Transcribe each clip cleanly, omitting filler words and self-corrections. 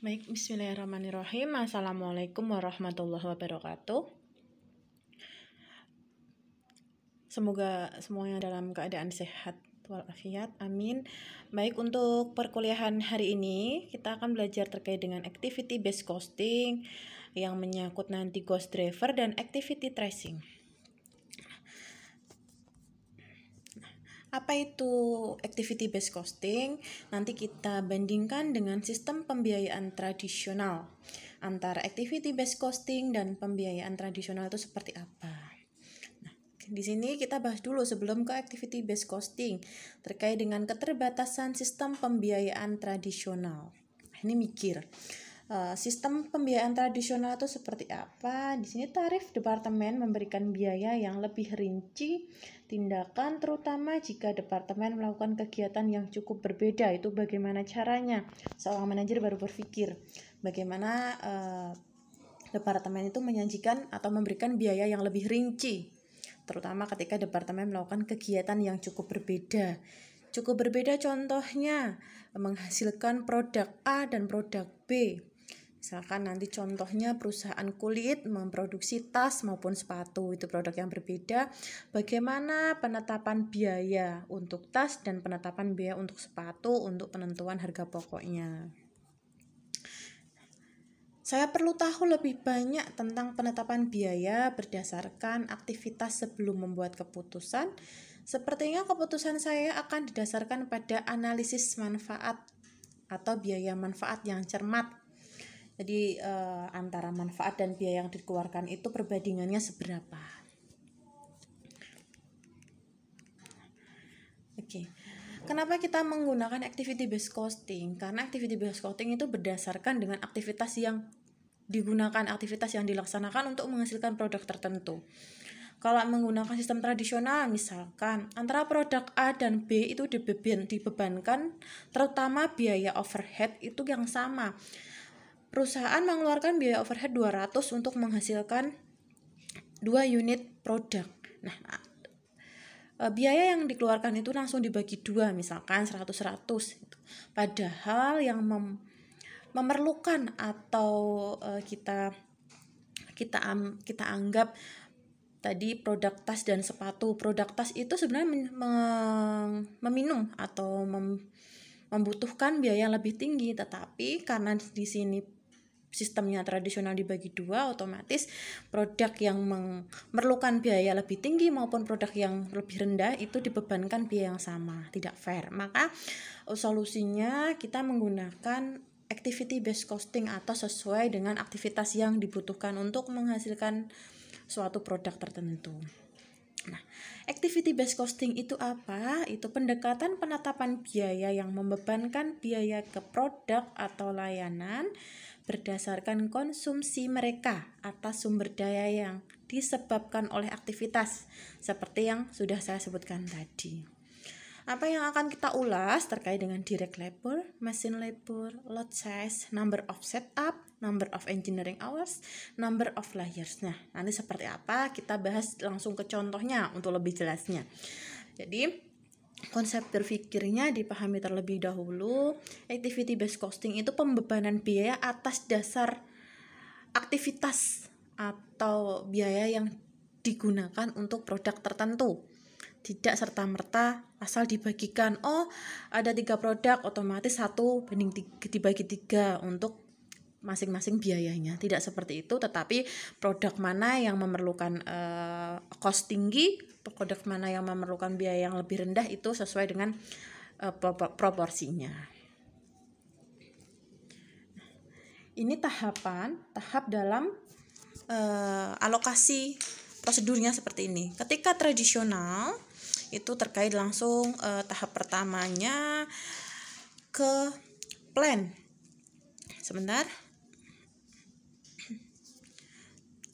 Baik, bismillahirrahmanirrahim. Assalamualaikum warahmatullahi wabarakatuh. Semoga semuanya dalam keadaan sehat walafiat, amin. Baik, untuk perkuliahan hari ini kita akan belajar terkait dengan activity based costing yang menyangkut nanti cost driver dan activity tracing. Apa itu activity based costing? Nanti kita bandingkan dengan sistem pembiayaan tradisional. Antara activity based costing dan pembiayaan tradisional itu seperti apa? Nah, di sini kita bahas dulu sebelum ke activity based costing terkait dengan keterbatasan sistem pembiayaan tradisional. Ini mikir. Sistem pembiayaan tradisional itu seperti apa? Di sini tarif departemen memberikan biaya yang lebih rinci tindakan, terutama jika departemen melakukan kegiatan yang cukup berbeda. Itu bagaimana caranya? Seorang manajer baru berpikir bagaimana departemen itu menyajikan atau memberikan biaya yang lebih rinci, terutama ketika departemen melakukan kegiatan yang cukup berbeda. Cukup berbeda contohnya menghasilkan produk A dan produk B. Misalkan nanti contohnya perusahaan kulit memproduksi tas maupun sepatu, itu produk yang berbeda. Bagaimana penetapan biaya untuk tas dan penetapan biaya untuk sepatu untuk penentuan harga pokoknya. Saya perlu tahu lebih banyak tentang penetapan biaya berdasarkan aktivitas sebelum membuat keputusan. Sepertinya keputusan saya akan didasarkan pada analisis manfaat atau biaya manfaat yang cermat. Jadi antara manfaat dan biaya yang dikeluarkan itu perbandingannya seberapa. Oke. Kenapa kita menggunakan activity based costing? Karena activity based costing itu berdasarkan dengan aktivitas yang digunakan, aktivitas yang dilaksanakan untuk menghasilkan produk tertentu. Kalau menggunakan sistem tradisional, misalkan antara produk A dan B itu dibebankan terutama biaya overhead itu yang sama. Perusahaan mengeluarkan biaya overhead 200 untuk menghasilkan 2 unit produk. Nah, biaya yang dikeluarkan itu langsung dibagi 2, misalkan 100-100. Padahal yang memerlukan atau kita anggap tadi produk tas dan sepatu. Produk tas itu sebenarnya meminum atau membutuhkan biaya yang lebih tinggi, tetapi karena di sini sistemnya tradisional dibagi 2, otomatis produk yang memerlukan biaya lebih tinggi maupun produk yang lebih rendah itu dibebankan biaya yang sama, tidak fair. Maka solusinya kita menggunakan activity based costing atau sesuai dengan aktivitas yang dibutuhkan untuk menghasilkan suatu produk tertentu. Nah, activity based costing itu apa? Itu pendekatan penetapan biaya yang membebankan biaya ke produk atau layanan berdasarkan konsumsi mereka atas sumber daya yang disebabkan oleh aktivitas seperti yang sudah saya sebutkan tadi. Apa yang akan kita ulas terkait dengan direct labor, machine labor, lot size, number of setup, number of engineering hours, number of layers. Nah, nanti seperti apa kita bahas langsung ke contohnya untuk lebih jelasnya. Jadi konsep berpikirnya dipahami terlebih dahulu. Activity based costing itu pembebanan biaya atas dasar aktivitas atau biaya yang digunakan untuk produk tertentu. Tidak serta-merta asal dibagikan, ada 3 produk otomatis 1 dibagi 3 untuk masing-masing biayanya. Tidak seperti itu, tetapi produk mana yang memerlukan cost tinggi, produk mana yang memerlukan biaya yang lebih rendah, itu sesuai dengan proporsinya. Ini tahap dalam alokasi prosedurnya seperti ini. Ketika tradisional itu terkait langsung tahap pertamanya ke plan. Sebentar.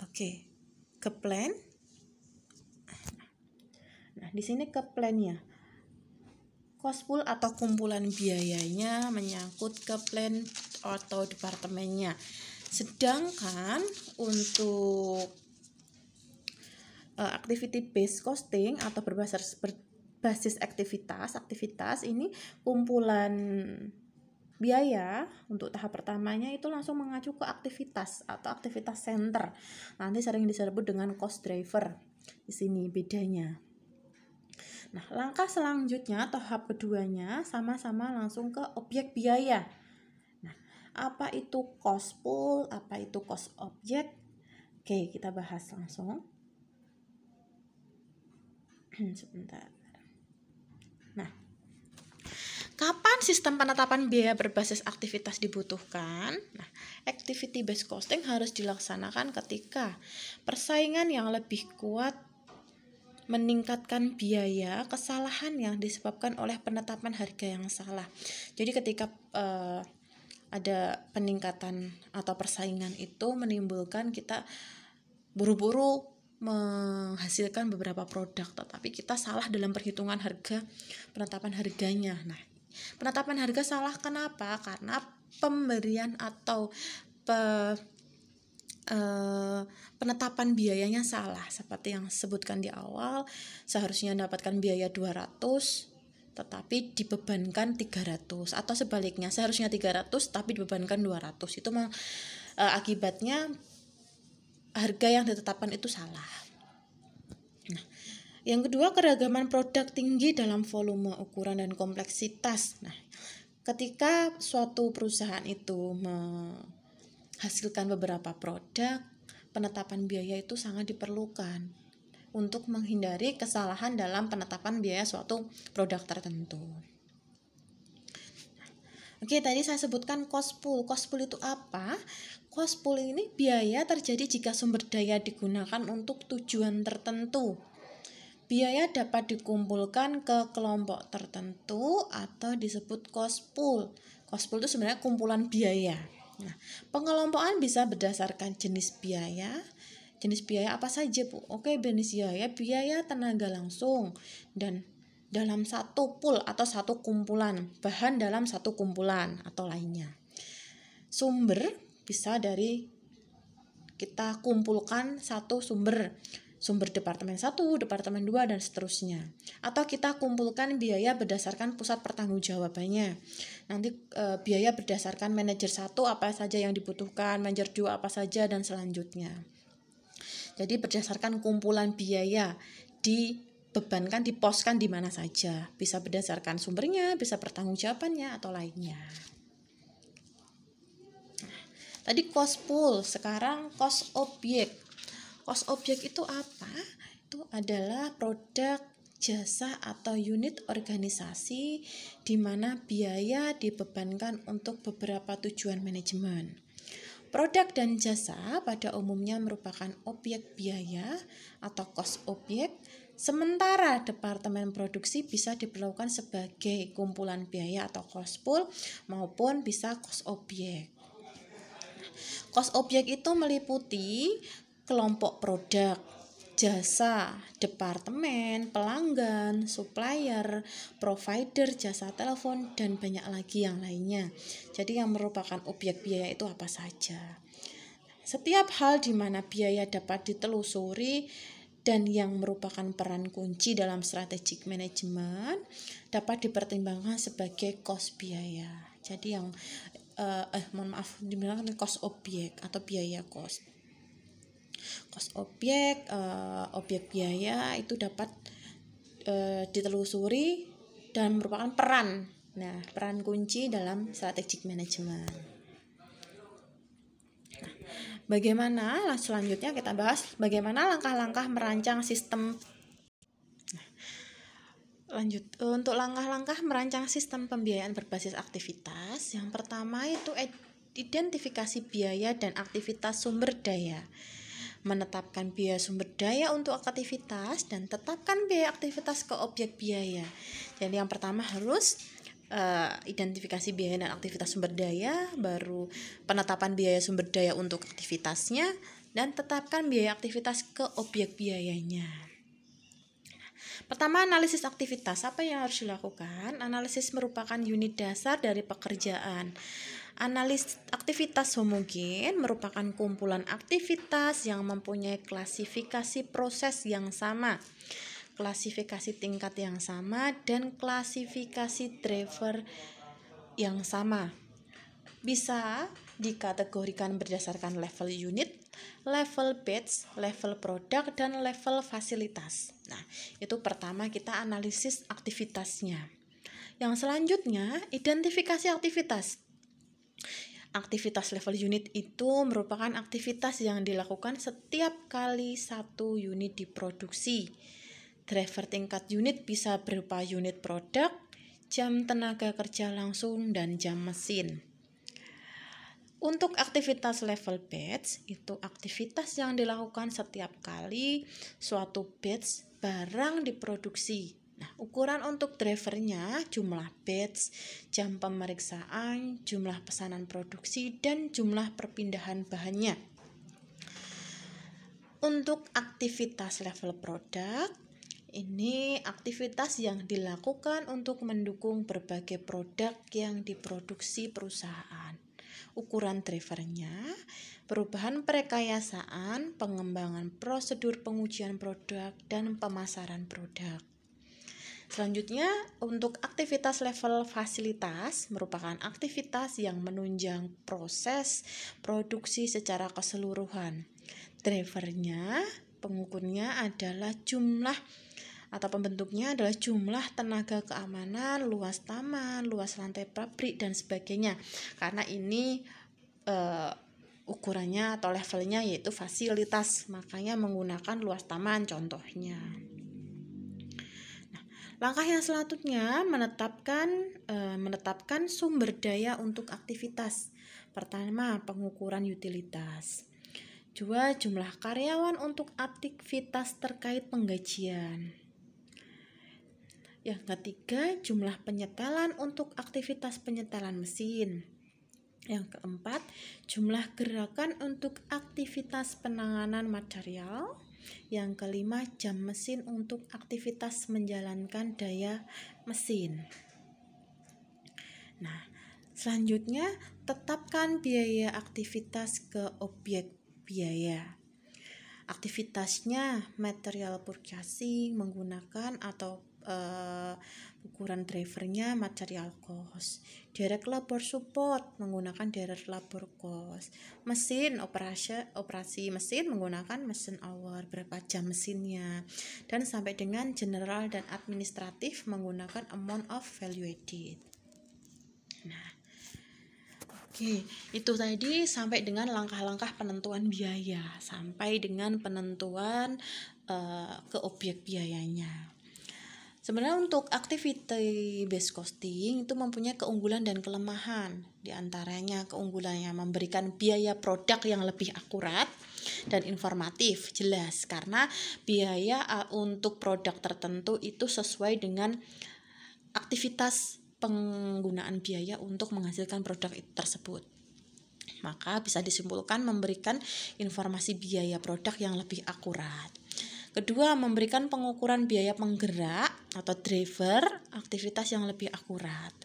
Oke, ke plan. Nah, di sini ke plannya. Cost pool atau kumpulan biayanya menyangkut ke plan atau departemennya. Sedangkan untuk activity based costing atau berbasis aktivitas ini kumpulan biaya untuk tahap pertamanya itu langsung mengacu ke aktivitas atau aktivitas center. Nanti sering disebut dengan cost driver. Di sini bedanya. Nah, langkah selanjutnya tahap keduanya sama-sama langsung ke objek biaya. Nah, apa itu cost pool, apa itu cost object? Oke, kita bahas langsung. Sebentar. Nah, kapan sistem penetapan biaya berbasis aktivitas dibutuhkan? Nah, activity based costing harus dilaksanakan ketika persaingan yang lebih kuat meningkatkan biaya, kesalahan yang disebabkan oleh penetapan harga yang salah. Jadi ketika ada peningkatan atau persaingan itu menimbulkan kita buru-buru menghasilkan beberapa produk, tetapi kita salah dalam perhitungan harga, penetapan harganya. Nah, penetapan harga salah kenapa? Karena pemberian atau penetapan biayanya salah. Seperti yang sebutkan di awal, seharusnya mendapatkan biaya 200 tetapi dibebankan 300, atau sebaliknya seharusnya 300 tapi dibebankan 200. Itu akibatnya harga yang ditetapkan itu salah. Nah, yang kedua, keragaman produk tinggi dalam volume, ukuran, dan kompleksitas. Nah, ketika suatu perusahaan itu menghasilkan beberapa produk, penetapan biaya itu sangat diperlukan untuk menghindari kesalahan dalam penetapan biaya suatu produk tertentu. Oke, tadi saya sebutkan cost pool. Cost pool itu apa? Cost pool ini biaya terjadi jika sumber daya digunakan untuk tujuan tertentu. Biaya dapat dikumpulkan ke kelompok tertentu atau disebut cost pool. Cost pool itu sebenarnya kumpulan biaya. Nah, pengelompokan bisa berdasarkan jenis biaya. Jenis biaya apa saja, Bu? Oke, jenis biaya tenaga langsung dan dalam satu pool atau satu kumpulan, bahan dalam satu kumpulan atau lainnya. Sumber bisa dari kita kumpulkan satu sumber departemen 1, departemen 2, dan seterusnya. Atau kita kumpulkan biaya berdasarkan pusat pertanggungjawabannya. Nanti biaya berdasarkan manajer 1 apa saja yang dibutuhkan, manajer 2 apa saja, dan selanjutnya. Jadi berdasarkan kumpulan biaya dibebankan, diposkan di mana saja. Bisa berdasarkan sumbernya, bisa pertanggungjawabannya, atau lainnya. Tadi cost pool, sekarang cost objek. Cost objek itu apa? Itu adalah produk, jasa, atau unit organisasi di mana biaya dibebankan untuk beberapa tujuan manajemen. Produk dan jasa pada umumnya merupakan objek biaya atau cost objek, sementara departemen produksi bisa diperlakukan sebagai kumpulan biaya atau cost pool maupun bisa cost objek. Cost objek itu meliputi kelompok produk, jasa, departemen, pelanggan, supplier, provider jasa telepon, dan banyak lagi yang lainnya. Jadi yang merupakan objek biaya itu apa saja. Setiap hal di mana biaya dapat ditelusuri dan yang merupakan peran kunci dalam strategic management dapat dipertimbangkan sebagai cost biaya. Jadi yang dibilang cost objek atau biaya cost. Cost objek, objek biaya itu dapat ditelusuri dan merupakan peran kunci dalam strategic management. Nah, bagaimana selanjutnya kita bahas bagaimana langkah-langkah merancang sistem. Lanjut, untuk langkah-langkah merancang sistem pembiayaan berbasis aktivitas, yang pertama itu identifikasi biaya dan aktivitas sumber daya. Menetapkan biaya sumber daya untuk aktivitas dan tetapkan biaya aktivitas ke objek biaya. Jadi yang pertama harus identifikasi biaya dan aktivitas sumber daya, baru penetapan biaya sumber daya untuk aktivitasnya, dan tetapkan biaya aktivitas ke objek biayanya. Pertama, analisis aktivitas. Apa yang harus dilakukan? Analisis merupakan unit dasar dari pekerjaan. Analisis aktivitas homogen merupakan kumpulan aktivitas yang mempunyai klasifikasi proses yang sama, klasifikasi tingkat yang sama, dan klasifikasi driver yang sama. bisa dikategorikan berdasarkan level unit, level batch, level produk, dan level fasilitas. Nah, itu pertama kita analisis aktivitasnya. Yang selanjutnya, identifikasi aktivitas. Aktivitas level unit itu merupakan aktivitas yang dilakukan setiap kali satu unit diproduksi. Driver tingkat unit bisa berupa unit produk, jam tenaga kerja langsung, dan jam mesin. Untuk aktivitas level batch, itu aktivitas yang dilakukan setiap kali suatu batch barang diproduksi. Nah, ukuran untuk drivernya jumlah batch, jam pemeriksaan, jumlah pesanan produksi, dan jumlah perpindahan bahannya. Untuk aktivitas level produk, ini aktivitas yang dilakukan untuk mendukung berbagai produk yang diproduksi perusahaan. Ukuran drivernya, perubahan perekayasaan, pengembangan prosedur pengujian produk, dan pemasaran produk. Selanjutnya, untuk aktivitas level fasilitas merupakan aktivitas yang menunjang proses produksi secara keseluruhan. Drivernya, pengukurnya adalah jumlah atau pembentuknya adalah jumlah tenaga keamanan, luas taman, luas lantai pabrik, dan sebagainya. Karena ini ukurannya atau levelnya yaitu fasilitas, makanya menggunakan luas taman contohnya. Nah, langkah yang selanjutnya menetapkan sumber daya untuk aktivitas. Pertama, pengukuran utilitas. 2. Jumlah karyawan untuk aktivitas terkait penggajian. Yang ketiga, jumlah penyetelan untuk aktivitas penyetelan mesin. Yang keempat, jumlah gerakan untuk aktivitas penanganan material. Yang kelima, jam mesin untuk aktivitas menjalankan daya mesin. Nah, selanjutnya tetapkan biaya aktivitas ke objek biaya. Aktivitasnya material purchasing menggunakan atau ukuran drivernya material cost. Direct labor support menggunakan direct labor cost. Mesin operasi mesin menggunakan mesin hour, berapa jam mesinnya, dan sampai dengan general dan administratif menggunakan amount of value added. Nah, oke, itu tadi sampai dengan langkah-langkah penentuan biaya, sampai dengan penentuan ke objek biayanya. Sebenarnya untuk activity based costing itu mempunyai keunggulan dan kelemahan. Di antaranya keunggulannya memberikan biaya produk yang lebih akurat dan informatif, jelas, karena biaya untuk produk tertentu itu sesuai dengan aktivitas penggunaan biaya untuk menghasilkan produk tersebut. Maka bisa disimpulkan memberikan informasi biaya produk yang lebih akurat. Kedua, memberikan pengukuran biaya penggerak atau driver aktivitas yang lebih akurat.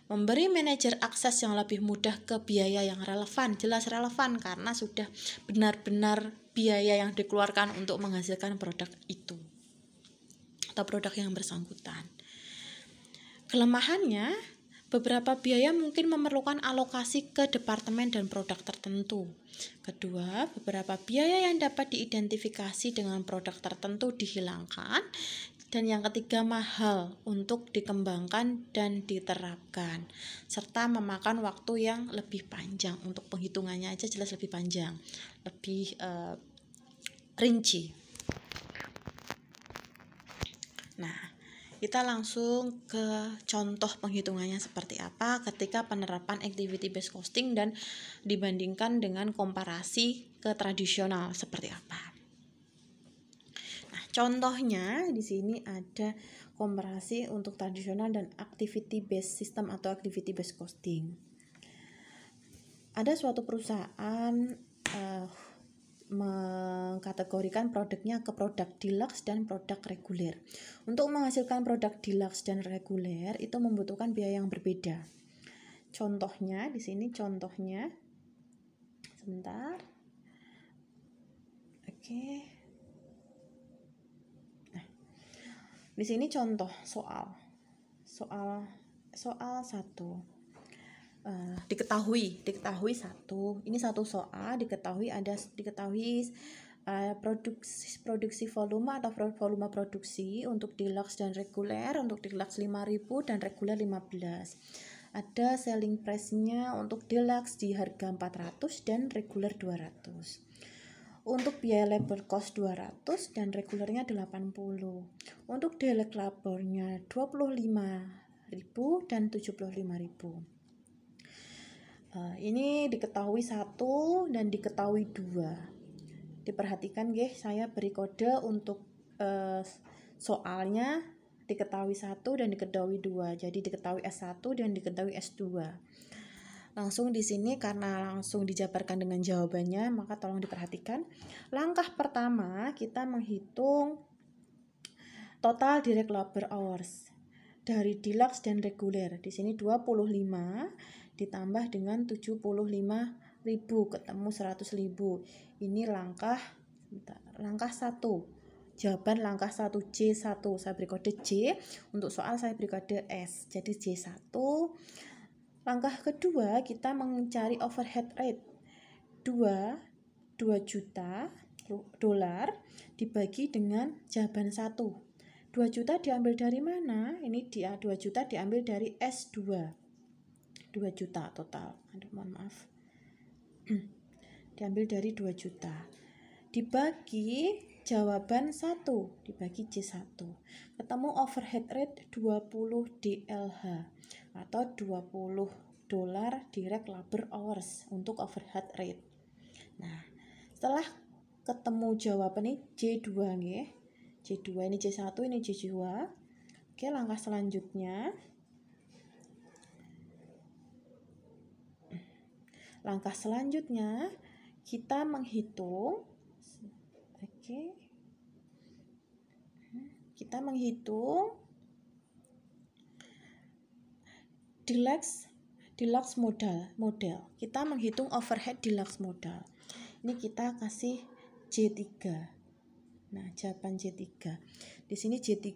Memberi manajer akses yang lebih mudah ke biaya yang relevan, jelas relevan karena sudah benar-benar biaya yang dikeluarkan untuk menghasilkan produk itu atau produk yang bersangkutan. Kelemahannya, beberapa biaya mungkin memerlukan alokasi ke departemen dan produk tertentu. Kedua, beberapa biaya yang dapat diidentifikasi dengan produk tertentu dihilangkan. Dan yang ketiga, mahal untuk dikembangkan dan diterapkan, serta memakan waktu yang lebih panjang. Untuk penghitungannya aja jelas lebih panjang, lebih rinci. Nah, kita langsung ke contoh penghitungannya seperti apa ketika penerapan activity based costing dan dibandingkan dengan komparasi ke tradisional seperti apa. Nah, contohnya di sini ada komparasi untuk tradisional dan activity based system atau activity based costing. Ada suatu perusahaan mengkategorikan produknya ke produk deluxe dan produk reguler. Untuk menghasilkan produk deluxe dan reguler itu membutuhkan biaya yang berbeda. Contohnya di sini contohnya. Sebentar. Oke. Nah, di sini contoh soal 1. diketahui satu, ini satu soal diketahui produksi volume atau volume produksi untuk deluxe dan reguler. Untuk deluxe 5.000 dan reguler 15. Ada selling price-nya untuk deluxe di harga 400 dan reguler 200. Untuk biaya labor cost 200 dan regulernya 80. Untuk direct labornya 25.000 dan 75.000. Ini diketahui satu dan diketahui dua. Diperhatikan saya beri kode untuk soalnya diketahui satu dan diketahui dua. Jadi diketahui S1 dan diketahui S2. Langsung di sini karena langsung dijabarkan dengan jawabannya, maka tolong diperhatikan. Langkah pertama kita menghitung total direct labor hours dari deluxe dan reguler. Di sini 25 ditambah dengan 75.000 ketemu 100.000. Ini langkah 1. Jawaban langkah 1 J1. Saya beri kode J, untuk soal saya beri kode S. Jadi J1. Langkah kedua kita mencari overhead rate. 2 juta dolar dibagi dengan jawaban 1. 2 juta diambil dari mana? Ini 2 juta diambil dari S2. 2 juta total. Mohon maaf. Diambil dari 2 juta. Dibagi jawaban 1, dibagi J1. Ketemu overhead rate 20 DLH atau 20 dolar direct labor hours untuk overhead rate. Nah, setelah ketemu jawaban ini J2 nggih. J2 ini J1, ini J2. Oke, langkah selanjutnya. Langkah selanjutnya kita menghitung. Oke. Kita menghitung deluxe model. Kita menghitung overhead deluxe model. Ini kita kasih J3. Nah, jawaban J3. Di sini J3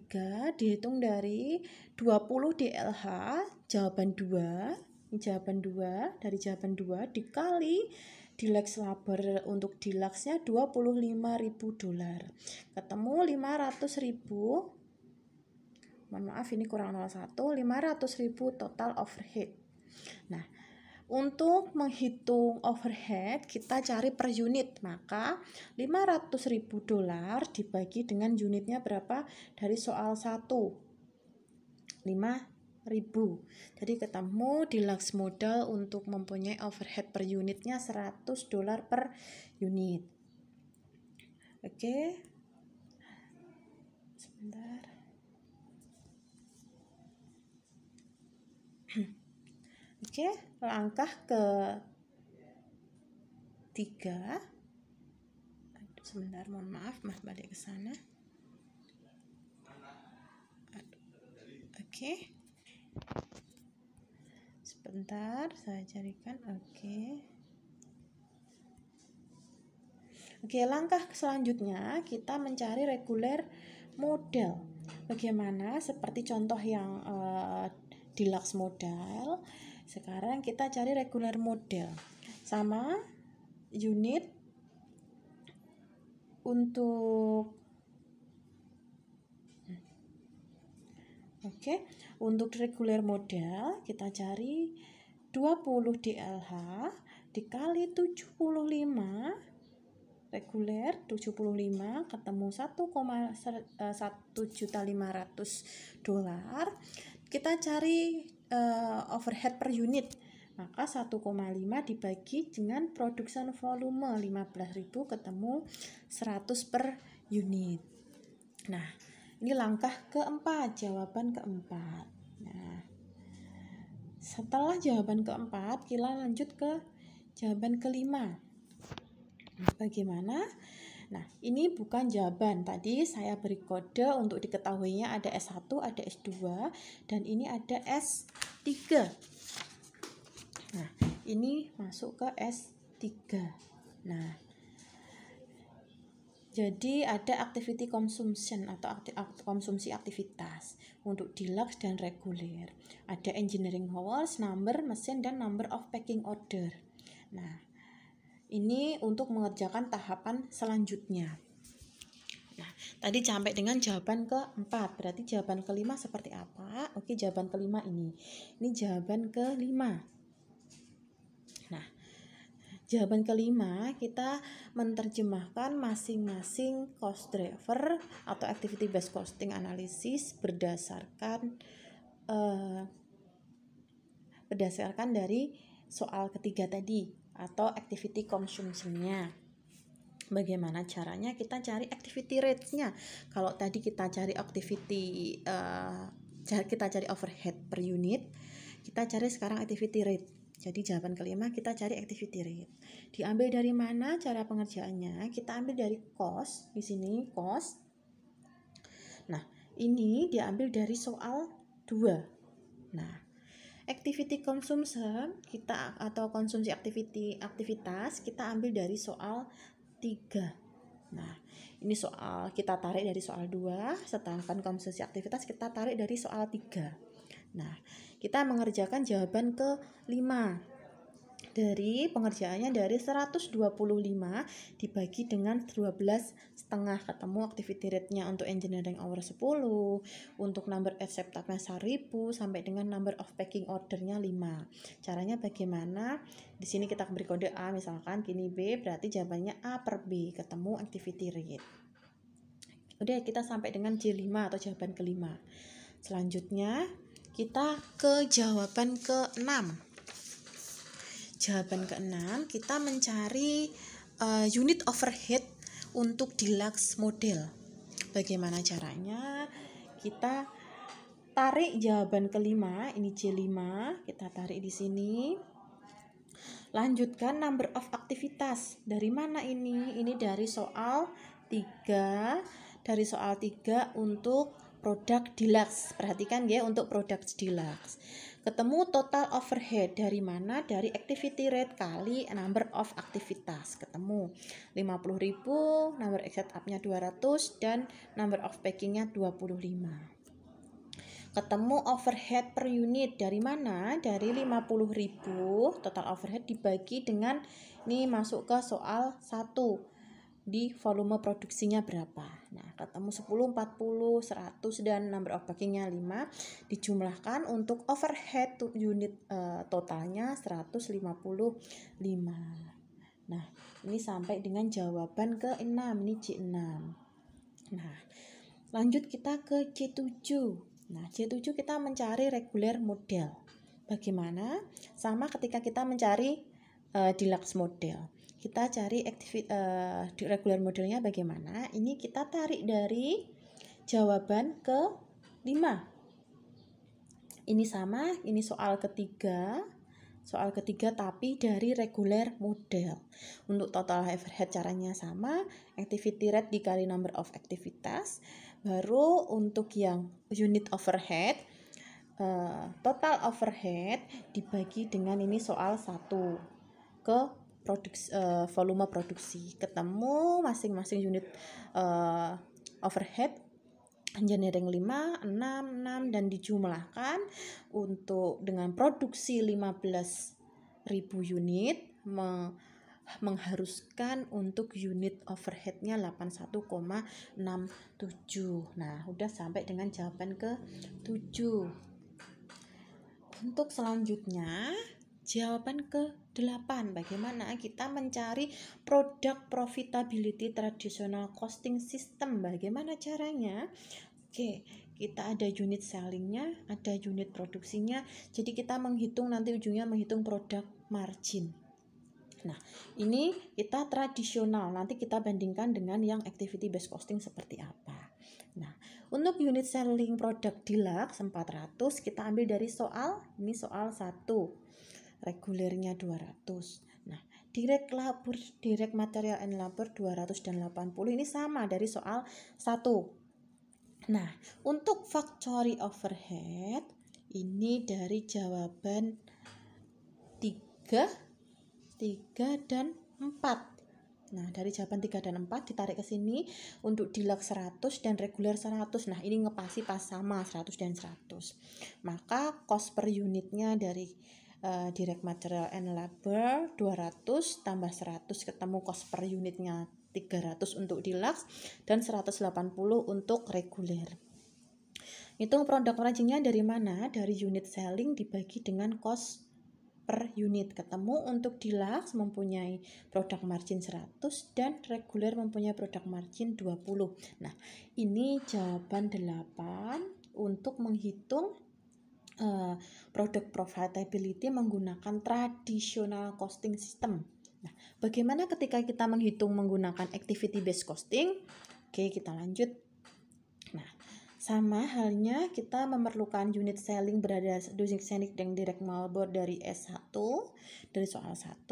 dihitung dari 20 DLH, jawaban 2. Ini jawaban 2, dari jawaban 2 dikali deluxe labor untuk deluxe-nya 25.000 dolar. Ketemu 500.000. Mohon maaf ini kurang 01, 500.000 total overhead. Nah, untuk menghitung overhead kita cari per unit, maka 500.000 dolar dibagi dengan unitnya berapa dari soal 1, 5.000. Jadi ketemu deluxe model untuk mempunyai overhead per unitnya 100 dolar per unit. Oke. Sebentar. Oke, langkah ke-3. Sebentar, mohon maaf, balik ke sana. Oke. Sebentar, saya carikan. Oke, langkah selanjutnya kita mencari reguler model. Bagaimana? Seperti contoh yang deluxe model. Sekarang kita cari reguler model. Sama unit untuk untuk reguler model kita cari 20 DLH dikali 75 reguler 75 ketemu 1,1.500.000 dolar. Kita cari overhead per unit, maka 1,5 dibagi dengan production volume 15.000 ketemu 100 per unit. Nah, ini langkah keempat, jawaban keempat. Nah, setelah jawaban keempat kita lanjut ke jawaban kelima. Bagaimana? Nah, ini bukan jawaban. Tadi saya beri kode untuk diketahuinya ada S1, ada S2, dan ini ada S3. Nah, ini masuk ke S3. Nah, Jadi ada activity consumption atau konsumsi aktivitas untuk deluxe dan reguler. Ada engineering hours, number mesin, dan number of packing order. Nah, ini untuk mengerjakan tahapan selanjutnya. Nah, tadi sampai dengan jawaban keempat. Berarti jawaban kelima seperti apa? Oke, jawaban kelima ini. Ini jawaban kelima. Nah, jawaban kelima, kita menerjemahkan masing-masing cost driver atau activity based costing analysis berdasarkan dari soal ketiga tadi atau activity consumption-nya. Bagaimana caranya kita cari activity rate-nya? Kalau tadi kita cari kita cari overhead per unit, kita cari sekarang activity rate. Jadi jawaban kelima kita cari activity rate. Diambil dari mana cara pengerjaannya? Kita ambil dari cost, di sini cost. Nah, ini diambil dari soal 2. Nah, activity consumption kita atau konsumsi aktivitas kita ambil dari soal 3. Nah, ini soal kita tarik dari soal 2, sedangkan konsumsi aktivitas kita tarik dari soal 3. Nah, kita mengerjakan jawaban ke-5. Dari pengerjaannya dari 125 dibagi dengan 12,5, ketemu activity rate-nya untuk engineering hour 10, untuk number acceptance 1000 sampai dengan number of packing order-nya 5. Caranya bagaimana? Di sini kita beri kode A misalkan, kini B, berarti jawabannya A per B, ketemu activity rate. Udah, kita sampai dengan J5 atau jawaban kelima. Selanjutnya kita ke jawaban ke-6. Jawaban ke-6 kita mencari unit overhead untuk deluxe model. Bagaimana caranya? Kita tarik jawaban kelima, ini J5, kita tarik di sini. Lanjutkan number of aktivitas. Dari mana ini? Ini dari soal 3. Dari soal 3 untuk produk deluxe. Perhatikan ya, untuk produk deluxe. Ketemu total overhead dari mana? Dari activity rate kali number of aktivitas. Ketemu 50.000, number setup-nya 200 dan number of packing-nya 25. Ketemu overhead per unit dari mana? Dari 50.000 total overhead dibagi dengan ini masuk ke soal 1. Di volume produksinya berapa? Nah, ketemu 10, 40, 100 dan number of packing-nya 5 dijumlahkan untuk overhead unit totalnya 155. Nah, ini sampai dengan jawaban ke-6, ini C6. Nah, lanjut kita ke C7. Nah, C7 kita mencari regular model. Bagaimana? Sama ketika kita mencari deluxe model. Kita cari regular modelnya bagaimana? Ini kita tarik dari jawaban ke-5. Ini sama, ini soal ketiga. Soal ketiga tapi dari regular model. Untuk total overhead caranya sama, activity rate dikali number of aktivitas. Baru untuk yang unit overhead, total overhead dibagi dengan ini soal 1 ke volume produksi. Ketemu masing-masing unit overhead engineering 5, 6 dan dijumlahkan untuk dengan produksi 15.000 unit mengharuskan untuk unit overheadnya 81,67. Nah, udah sampai dengan jawaban ke-7. Untuk selanjutnya jawaban ke-8, bagaimana kita mencari produk profitability traditional costing system. Bagaimana caranya? Oke, kita ada unit sellingnya, ada unit produksinya. Jadi kita menghitung nanti ujungnya menghitung produk margin. Nah, ini kita tradisional. Nanti kita bandingkan dengan yang activity based costing seperti apa. Nah, untuk unit selling produk deluxe 400 kita ambil dari soal, ini soal 1. Regulernya 200. Nah, direct material and labor 280 ini sama dari soal 1. Nah, untuk factory overhead ini dari jawaban 3 dan 4. Nah, dari jawaban 3 dan 4 ditarik ke sini untuk deluxe 100 dan reguler 100. Nah, ini ngepasi pas sama 100 dan 100. Maka cost per unitnya dari direct material and labor 200 tambah 100 ketemu cost per unitnya 300 untuk deluxe dan 180 untuk reguler. Hitung produk marginnya dari mana? Dari unit selling dibagi dengan cost per unit. Ketemu untuk deluxe mempunyai produk margin 100 dan reguler mempunyai produk margin 20. Nah, ini jawaban 8 untuk menghitung produk profitability menggunakan traditional costing system. Nah, bagaimana ketika kita menghitung menggunakan activity based costing? Oke, kita lanjut. Nah, sama halnya kita memerlukan unit selling berada dosing dan direct labor dari S1 dari soal 1.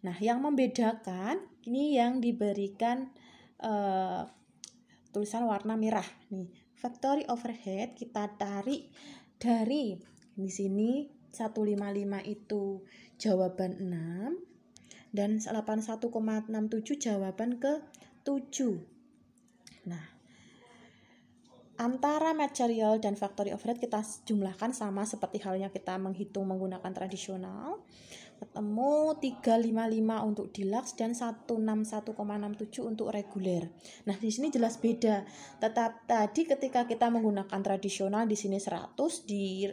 Nah, yang membedakan ini yang diberikan tulisan warna merah nih. Factory overhead kita tarik dari di sini 155 itu jawaban 6 dan 81,67 jawaban ke 7. Nah, antara material dan factory overhead kita jumlahkan sama seperti halnya kita menghitung menggunakan tradisional. Ketemu 355 untuk deluxe dan 161,67 untuk reguler. Nah, di sini jelas beda. Tetap tadi ketika kita menggunakan tradisional di sini 100, di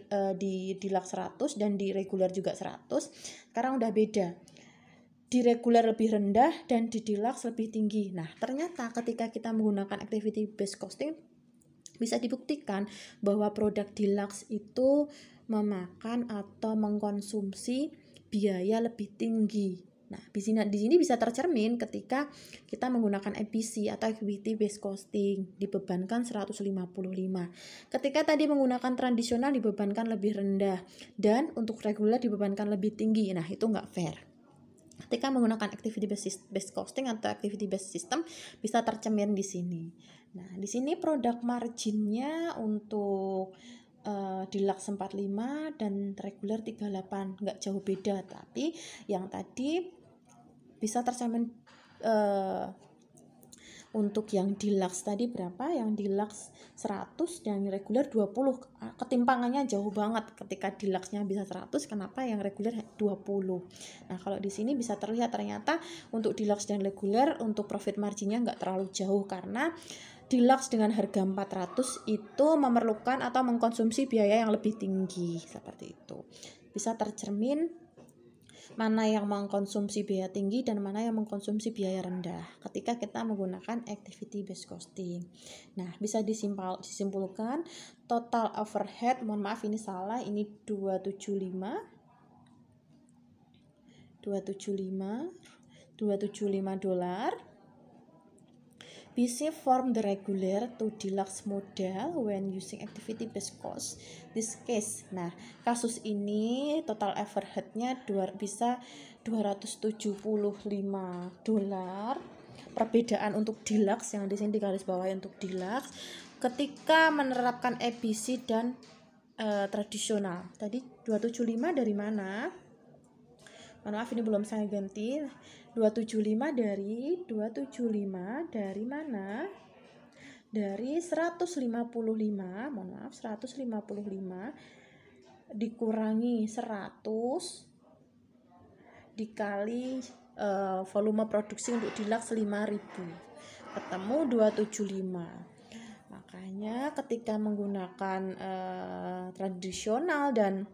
deluxe 100 dan di reguler juga 100. Sekarang udah beda. Di reguler lebih rendah dan di deluxe lebih tinggi. Nah, ternyata ketika kita menggunakan activity based costing bisa dibuktikan bahwa produk deluxe itu memakan atau mengkonsumsi biaya lebih tinggi. Nah, di sini bisa tercermin ketika kita menggunakan APC atau activity based costing dibebankan 155. Ketika tadi menggunakan tradisional dibebankan lebih rendah dan untuk reguler dibebankan lebih tinggi. Nah, itu nggak fair. Ketika menggunakan activity based costing atau activity based system bisa tercermin di sini. Nah, di sini produk marginnya untuk deluxe 45 dan reguler 38 nggak jauh beda, tapi yang tadi bisa tercermin untuk yang deluxe tadi berapa? Yang deluxe 100 dan reguler 20. Ketimpangannya jauh banget. Ketika deluxe-nya bisa 100, kenapa yang reguler 20? Nah, kalau di sini bisa terlihat ternyata untuk deluxe dan reguler untuk profit marginnya nggak terlalu jauh karena deluxe dengan harga 400 itu memerlukan atau mengkonsumsi biaya yang lebih tinggi seperti itu. Bisa tercermin mana yang mengkonsumsi biaya tinggi dan mana yang mengkonsumsi biaya rendah ketika kita menggunakan activity based costing. Nah, bisa disimpulkan total overhead, mohon maaf ini salah, ini 275 dolar. BC form the regular to deluxe model when using activity based cost. This case, nah kasus ini total overheadnya bisa 275 dolar. Perbedaan untuk deluxe yang di sini digaris bawahi untuk deluxe ketika menerapkan ABC dan tradisional. Tadi 275 dari mana? Maaf ini belum saya ganti. 275 dari mana? Dari 155, mohon maaf 155 dikurangi 100 dikali volume produksi untuk deluxe 5000 ketemu 275. Makanya ketika menggunakan tradisional dan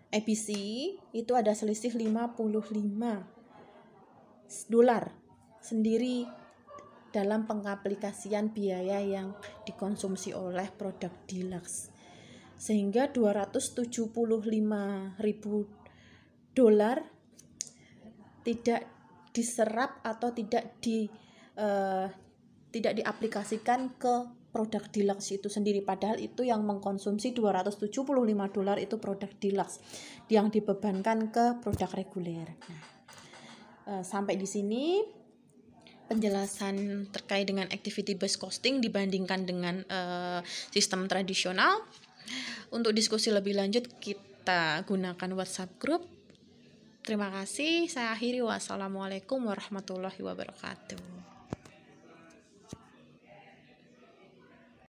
APC itu ada selisih 55 dolar sendiri dalam pengaplikasian biaya yang dikonsumsi oleh produk deluxe, sehingga 275.000 dolar tidak diserap atau tidak diaplikasikan ke produk deluxe itu sendiri, padahal itu yang mengkonsumsi 275 dolar itu produk deluxe yang dibebankan ke produk reguler. Nah, sampai di sini penjelasan terkait dengan activity based costing dibandingkan dengan sistem tradisional. Untuk diskusi lebih lanjut kita gunakan WhatsApp group. Terima kasih. Saya akhiri. Wassalamualaikum warahmatullahi wabarakatuh.